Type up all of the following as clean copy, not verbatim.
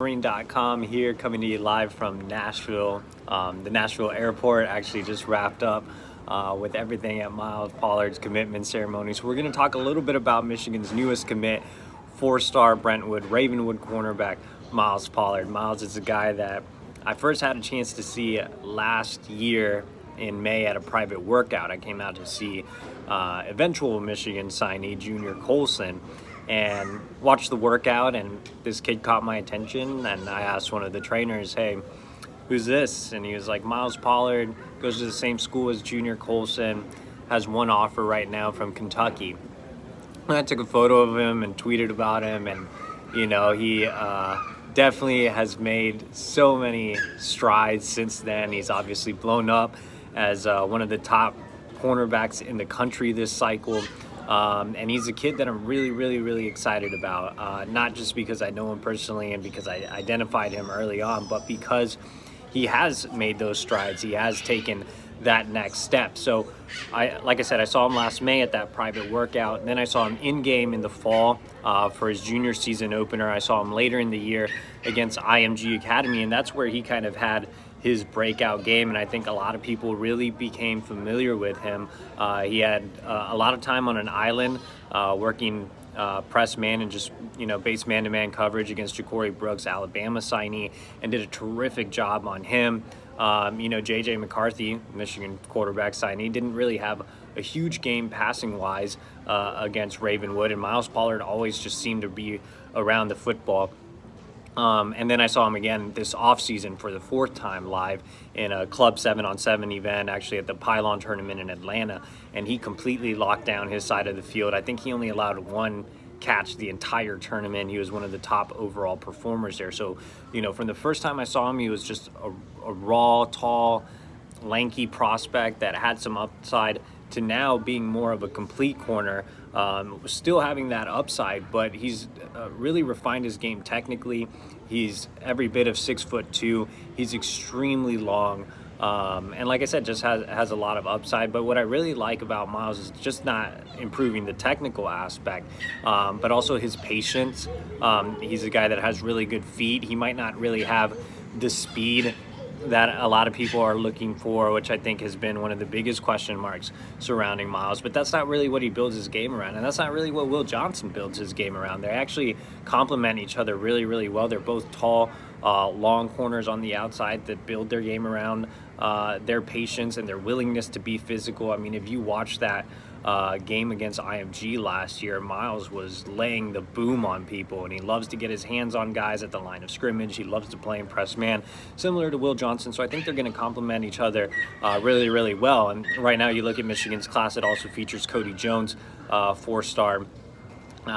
Wolverine.com here, coming to you live from Nashville. The Nashville airport actually just wrapped up with everything at Myles Pollard's commitment ceremony. So we're going to talk a little bit about Michigan's newest commit, four-star Brentwood Ravenwood cornerback Myles Pollard. Myles is a guy that I first had a chance to see last year in May at a private workout. I came out to see eventual Michigan signee Junior Colson and watched the workout, and this kid caught my attention, and I asked one of the trainers, hey, who's this? And he was like, Myles Pollard, goes to the same school as Junior Colson, has one offer right now from Kentucky. And I took a photo of him and tweeted about him, and you know, he definitely has made so many strides since then. He's obviously blown up as one of the top cornerbacks in the country this cycle. And he's a kid that I'm really excited about, not just because I know him personally and because I identified him early on, but because he has made those strides. He has taken that next step. So like I said, I saw him last May at that private workout, and then I saw him in game in the fall for his junior season opener. I saw him later in the year against IMG Academy, and that's where he kind of had his breakout game, and I think a lot of people really became familiar with him. He had a lot of time on an island working press man and just, you know, base man-to-man coverage against Ja'Cory Brooks, Alabama signee, and did a terrific job on him. You know, J.J. McCarthy, Michigan quarterback signee, didn't really have a huge game passing-wise against Ravenwood, and Myles Pollard always just seemed to be around the football. And then I saw him again this offseason for the fourth time live in a Club 7-on-7 event, actually at the Pylon tournament in Atlanta, and he completely locked down his side of the field. I think he only allowed one catch the entire tournament. He was one of the top overall performers there. So, you know, from the first time I saw him, he was just a raw, tall, lanky prospect that had some upside, to now being more of a complete corner, still having that upside, but he's really refined his game technically. He's every bit of 6'2". He's extremely long, and like I said, just has a lot of upside. But what I really like about Myles is just not improving the technical aspect, but also his patience. He's a guy that has really good feet. He might not really have the speed that a lot of people are looking for, which I think has been one of the biggest question marks surrounding Myles. But that's not really what he builds his game around, and that's not really what Will Johnson builds his game around. They actually complement each other really well. They're both tall, long corners on the outside that build their game around their patience and their willingness to be physical. I mean, if you watch that game against IMG last year, Myles was laying the boom on people, and he loves to get his hands on guys at the line of scrimmage. He loves to play in press man, similar to Will Johnson. So I think they're going to complement each other really well. And right now you look at Michigan's class, it also features Cody Jones, four-star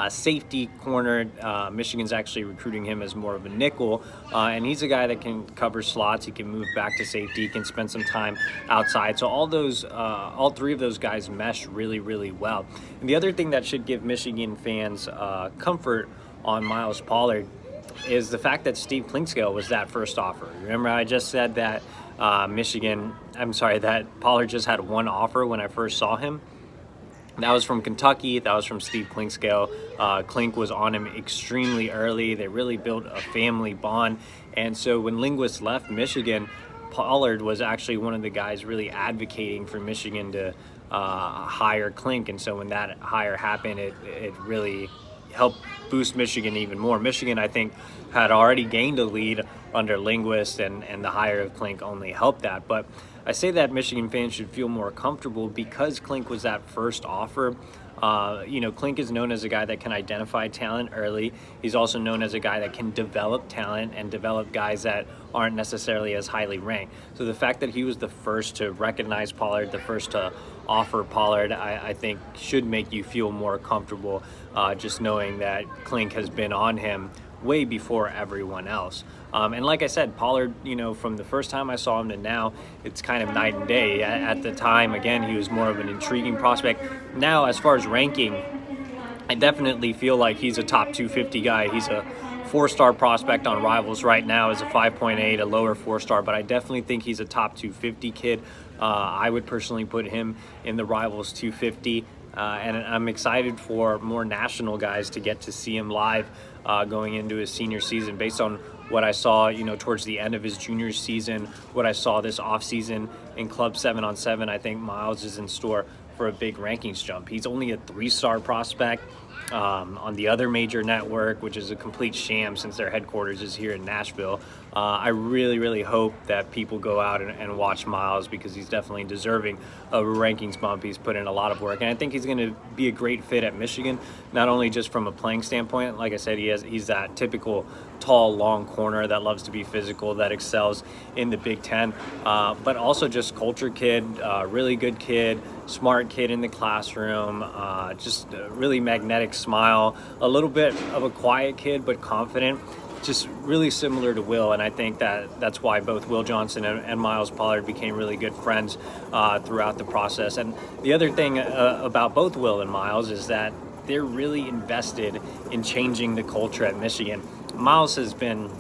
safety corner. Michigan's actually recruiting him as more of a nickel, and he's a guy that can cover slots. He can move back to safety, he can spend some time outside. So all three of those guys mesh really well. And the other thing that should give Michigan fans comfort on Myles Pollard is the fact that Steve Clinkscale was that first offer. Remember, I just said that that Pollard just had one offer when I first saw him. That was from Kentucky. That was from Steve Clinkscale. Clink was on him extremely early. They really built a family bond. And so when Linguist left Michigan, Pollard was actually one of the guys really advocating for Michigan to hire Clink. And so when that hire happened, it really helped boost Michigan even more. Michigan, I think, had already gained a lead under Linguist, and the hire of Clink only helped that. But I say that Michigan fans should feel more comfortable because Clink was that first offer. You know, Clink is known as a guy that can identify talent early. He's also known as a guy that can develop talent and develop guys that aren't necessarily as highly ranked. So the fact that he was the first to recognize Pollard, the first to offer Pollard, I think should make you feel more comfortable, just knowing that Clink has been on him way before everyone else. And like I said, Pollard, you know, from the first time I saw him to now, it's kind of night and day. At the time, again, he was more of an intriguing prospect. Now, as far as ranking, I definitely feel like he's a top 250 guy. He's a four-star prospect on Rivals right now, is a 5.8, a lower four-star, but I definitely think he's a top 250 kid. I would personally put him in the Rivals 250. And I'm excited for more national guys to get to see him live going into his senior season. Based on what I saw, towards the end of his junior season, what I saw this offseason in Club 7-on-7, I think Myles is in store for a big rankings jump. He's only a 3-star prospect on the other major network, which is a complete sham since their headquarters is here in Nashville. I really, really hope that people go out and watch Myles, because he's definitely deserving of a rankings bump. He's put in a lot of work, and I think he's going to be a great fit at Michigan, not only just from a playing standpoint. Like I said, he's that typical tall, long corner that loves to be physical, that excels in the Big Ten, but also just culture kid, really good kid, smart kid in the classroom, just a really magnetic smile, a little bit of a quiet kid but confident, just really similar to Will. And I think that's why both Will Johnson and Myles Pollard became really good friends throughout the process. And the other thing about both Will and Myles is that they're really invested in changing the culture at Michigan. Myles was going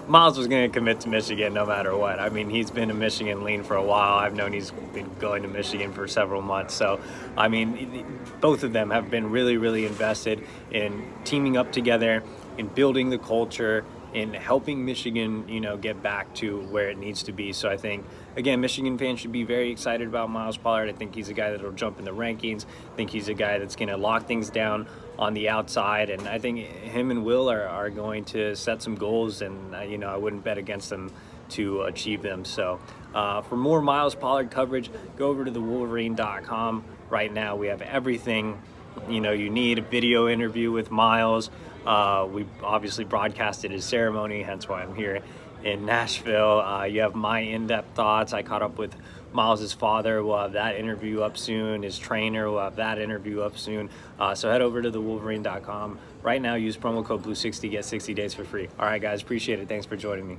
to commit to Michigan no matter what. I mean, he's been a Michigan lean for a while. I've known he's been going to Michigan for several months. So, I mean, both of them have been really, really invested in teaming up together, in building the culture, in helping Michigan, get back to where it needs to be. So I think, again, Michigan fans should be very excited about Myles Pollard. I think he's a guy that'll jump in the rankings. I think he's a guy that's going to lock things down on the outside. And I think him and Will are going to set some goals, and, I wouldn't bet against them to achieve them. So for more Myles Pollard coverage, go over to thewolverine.com. Right now we have everything you need. A video interview with Myles. We obviously broadcasted his ceremony, hence why I'm here in Nashville. You have my in-depth thoughts. I caught up with Myles' father. We'll have that interview up soon. His trainer, will have that interview up soon. So head over to thewolverine.com. Right now, use promo code BLUE60, get 60 days for free. All right, guys, appreciate it. Thanks for joining me.